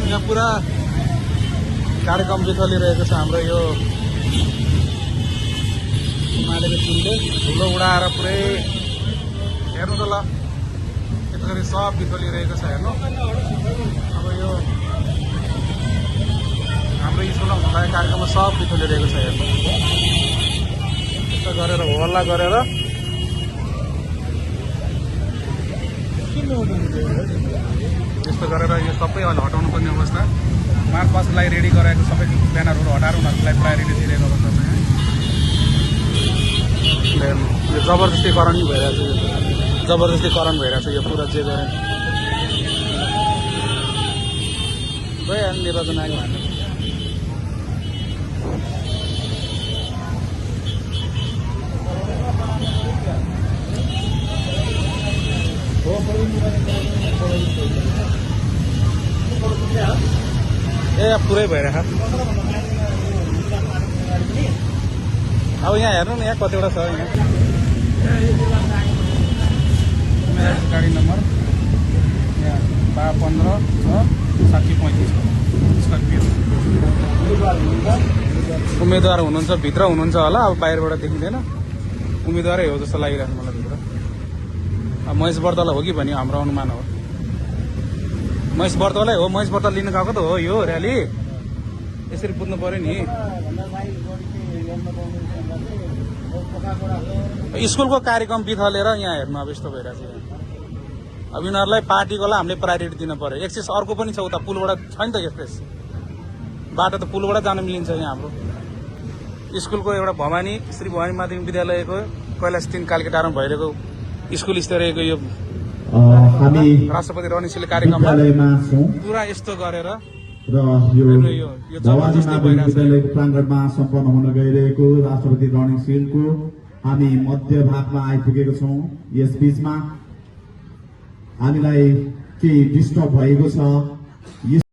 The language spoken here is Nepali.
यहाँ पुरा कार्यक्रम बिथलिरहेको छ हाम्रो यो हिमालयको चिलले धुलो उडाएर पुरै हेर्नु त ल यस्तो गरी सब बिथलिरहेको छ हेर्नु। अब यो हाम्रो स्कुलमा हुँदाखेरि कार्यक्रममा सब बिथलिरहेको छ हेर्नु। यस्तो गरेर हल्ला गरेर यस्तो गरेर यो सबै अहिले हटाउनु पर्ने अवस्था। मार्च पास्टलाई रेडी गराएको सबै ब्यानरहरू हटाएर उनीहरूलाई प्रायोरिटी दिइरहेको अवस्था छ यहाँ। यो जबरजस्तीकरण नै भइरहेछ, यो जबरजस्तीकरण भइरहेछ यो पुरा जे गरे भइहाल्यो। निर्वाचन आयोग भन्नु ए पुरै भइरहेछ। अब यहाँ हेर्नु न यहाँ कतिवटा छ यहाँ गाडी नम्बर यहाँ 15/6/7035 स्कर्पियो। उम्मेदवार हुनुहुन्छ, भित्र हुनुहुन्छ होला, अब बाहिरबाट देखिँदैन। उम्मेदवारै हो जस्तो लागिरहेको मलाई भित्र। अब महेश बर्तला हो कि भन्ने हाम्रो अनुमान हो। महेश बर्तलै हो, महेश बर्तल लिन गएको त हो यो र्याली। यसरी बुझ्नु पर्यो नि। स्कुलको कार्यक्रम बिथलेर यहाँ हेर्नु अब यस्तो भइरहेछ। अब यिनीहरूलाई पार्टीकोलाई हामीले प्रायोरिटी दिन पर्यो। एक्सेस अर्को पनि छ उता पुलबाट छ नि त एक्सप्रेस बाटो त पुलबाट जान मिलिन्छ यहाँ हाम्रो स्कुलको एउटा भवानी श्री भवानी माध्यमिक विद्यालयको कैलाश 3 कालकेटारमा भइरहेको स्कुल स्तरीयको यो हामी राष्ट्रपति रणसिंहले कार्यक्रममा पुरा यस्तो गरेर र यो भवानी माध्यमिक विद्यालयको प्राङ्गणमा सम्पन्न हुन गइरहेको राष्ट्रपति रणसिंहको हामी मध्य भागमा आइपुगेको छौँ। यस बीचमा हामीलाई केही डिस्टर्ब भएको छ।